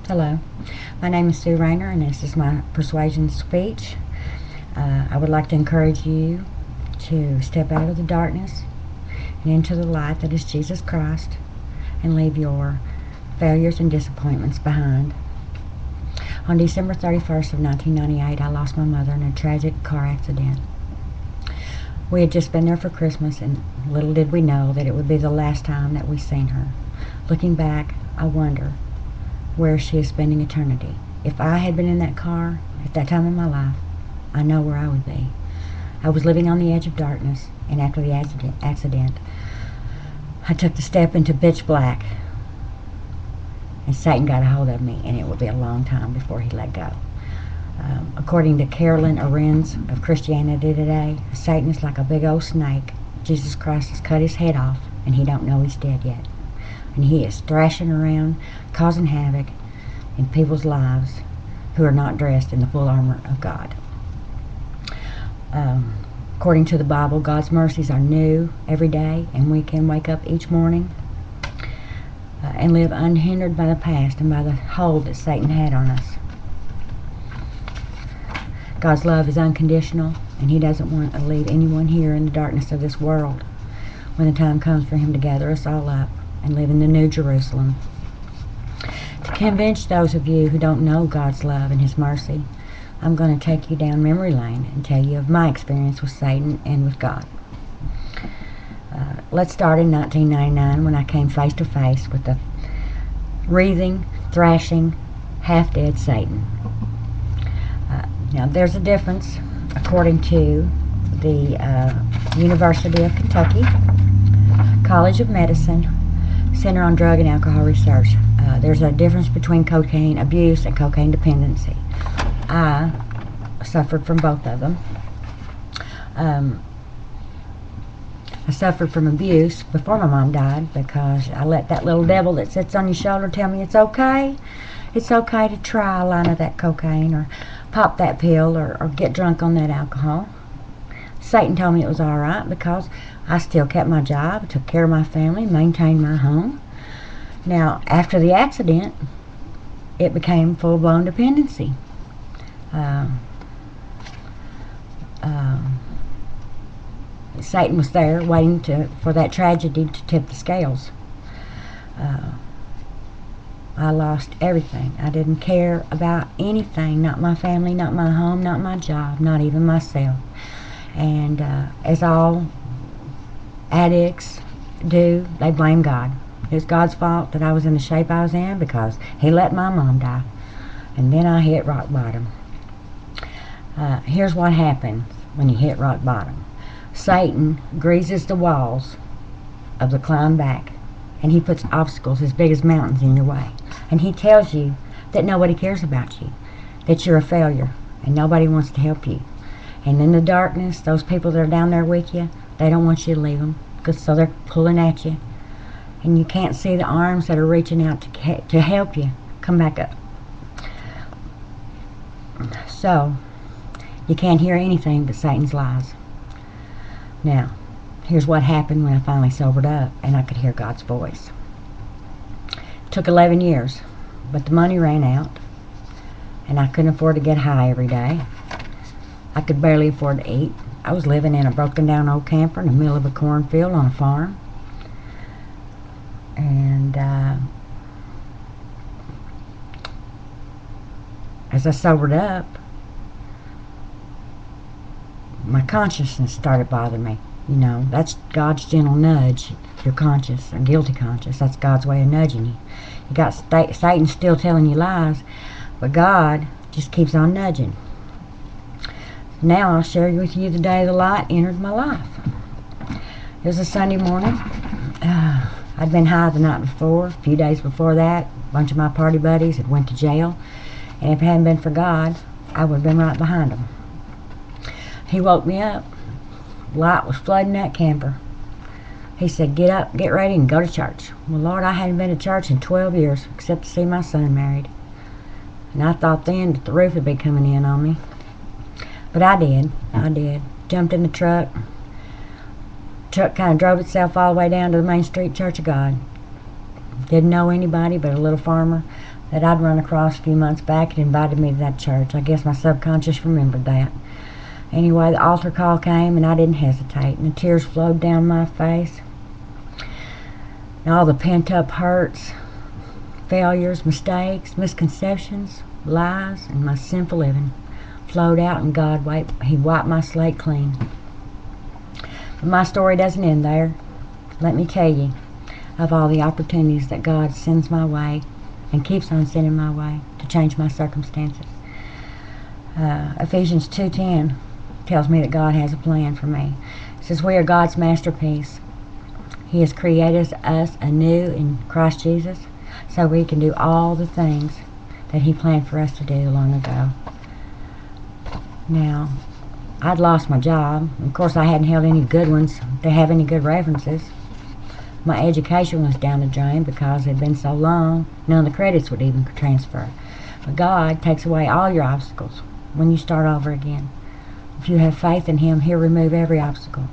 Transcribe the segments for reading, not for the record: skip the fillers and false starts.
Hello, my name is Sue Rayner, and this is my persuasion speech. I would like to encourage you to step out of the darkness and into the light that is Jesus Christ and leave your failures and disappointments behind. On December 31st of 1998, I lost my mother in a tragic car accident. We had just been there for Christmas, and little did we know that it would be the last time that we seen her. Looking back, I wonder where she is spending eternity. If I had been in that car at that time in my life, I know where I would be. I was living on the edge of darkness, and after the accident, I took the step into pitch black, and Satan got a hold of me, and it would be a long time before he let go. According to Carolyn Arends of Christianity Today, Satan is like a big old snake. Jesus Christ has cut his head off, and he don't know he's dead yet. And he is thrashing around, causing havoc in people's lives who are not dressed in the full armor of God. According to the Bible, God's mercies are new every day, and we can wake up each morning and live unhindered by the past and by the hold that Satan had on us. God's love is unconditional, and he doesn't want to leave anyone here in the darkness of this world when the time comes for him to gather us all up and live in the New Jerusalem. To convince those of you who don't know God's love and his mercy, I'm going to take you down memory lane and tell you of my experience with Satan and with God. Let's start in 1999 when I came face to face with the wreathing, thrashing, half-dead Satan. Now there's a difference according to the University of Kentucky College of Medicine Center on Drug and Alcohol Research. There's a difference between cocaine abuse and cocaine dependency. I suffered from both of them. I suffered from abuse before my mom died because I let that little devil that sits on your shoulder tell me it's okay to try a line of that cocaine or pop that pill or get drunk on that alcohol. Satan told me it was alright because I still kept my job, took care of my family, maintained my home. Now, after the accident, it became full-blown dependency. Satan was there waiting for that tragedy to tip the scales. I lost everything. I didn't care about anything, not my family, not my home, not my job, not even myself. And as all addicts do, they blame God. It's God's fault that I was in the shape I was in because he let my mom die. And then I hit rock bottom. Here's what happens when you hit rock bottom. Satan greases the walls of the climb back, and he puts obstacles as big as mountains in your way. And he tells you that nobody cares about you, that you're a failure, and nobody wants to help you. And in the darkness, those people that are down there with you, they don't want you to leave them, so they're pulling at you. And you can't see the arms that are reaching out to help you come back up. So, you can't hear anything but Satan's lies. Now, here's what happened when I finally sobered up and I could hear God's voice. It took 11 years, but the money ran out, and I couldn't afford to get high every day. I could barely afford to eat. I was living in a broken down old camper in the middle of a cornfield on a farm. And as I sobered up, my consciousness started bothering me. You know, that's God's gentle nudge. Your conscience, or guilty conscience, that's God's way of nudging you. You got Satan still telling you lies, but God just keeps on nudging. Now I'll share with you the day the light entered my life. It was a Sunday morning. I'd been high the night before. A few days before that, a bunch of my party buddies had went to jail, and if it hadn't been for God, I would have been right behind them. He woke me up. Light was flooding that camper. He said, "Get up, get ready, and go to church." Well, Lord, I hadn't been to church in 12 years, except to see my son married. And I thought then that the roof would be coming in on me. But I did. Jumped in the truck. Truck kind of drove itself all the way down to the Main Street Church of God. Didn't know anybody but a little farmer that I'd run across a few months back and invited me to that church. I guess my subconscious remembered that. Anyway, the altar call came, and I didn't hesitate, and the tears flowed down my face. And all the pent-up hurts, failures, mistakes, misconceptions, lies, and my sinful living flowed out, and He wiped my slate clean. But my story doesn't end there. Let me tell you of all the opportunities that God sends my way and keeps on sending my way to change my circumstances. Ephesians 2:10 tells me that God has a plan for me. It says we are God's masterpiece. He has created us anew in Christ Jesus so we can do all the things that He planned for us to do long ago. Now, I'd lost my job. Of course, I hadn't held any good ones to have any good references. My education was down the drain because it had been so long, none of the credits would even transfer. But God takes away all your obstacles when you start over again. If you have faith in Him, He'll remove every obstacle.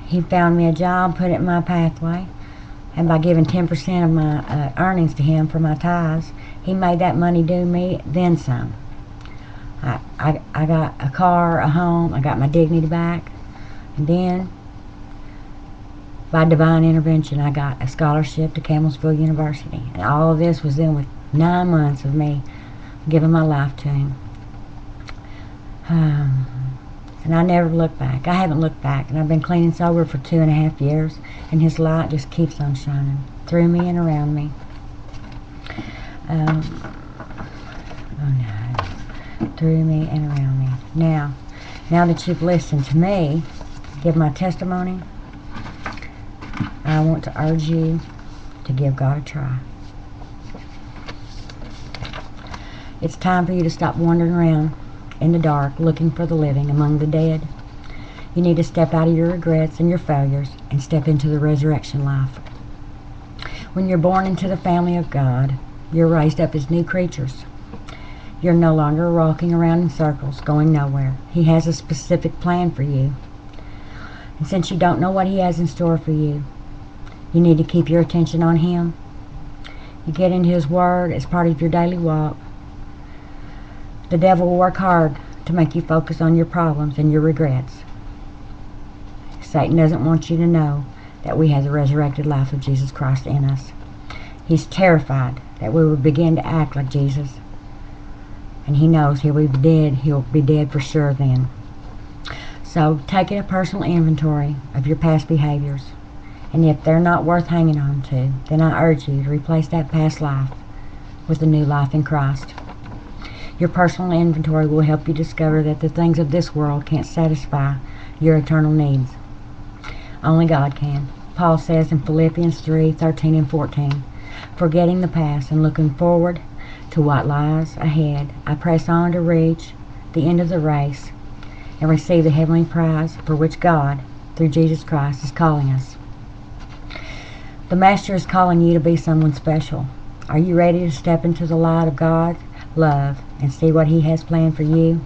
He found me a job, put it in my pathway, and by giving 10% of my earnings to Him for my tithes, He made that money do me, then some. I got a car, a home, I got my dignity back, and then, by divine intervention, I got a scholarship to Campbellsville University. And all of this was then with 9 months of me giving my life to Him. And I never looked back. I haven't looked back. And I've been clean and sober for 2.5 years. And His light just keeps on shining through me and around me. Through me and around me. Now that you've listened to me give my testimony, I want to urge you to give God a try. It's time for you to stop wandering around in the dark looking for the living among the dead. You need to step out of your regrets and your failures and step into the resurrection life. When you're born into the family of God, you're raised up as new creatures. You're no longer walking around in circles, going nowhere. He has a specific plan for you. And since you don't know what He has in store for you, you need to keep your attention on Him. You get into His Word as part of your daily walk. The devil will work hard to make you focus on your problems and your regrets. Satan doesn't want you to know that we have the resurrected life of Jesus Christ in us. He's terrified that we will begin to act like Jesus. And he knows he'll be dead for sure then. So take a personal inventory of your past behaviors. And if they're not worth hanging on to, then I urge you to replace that past life with a new life in Christ. Your personal inventory will help you discover that the things of this world can't satisfy your eternal needs. Only God can. Paul says in Philippians 3:13 and 14, forgetting the past and looking forward to what lies ahead, I press on to reach the end of the race and receive the heavenly prize for which God, through Jesus Christ, is calling us. The Master is calling you to be someone special. Are you ready to step into the light of God's love and see what He has planned for you?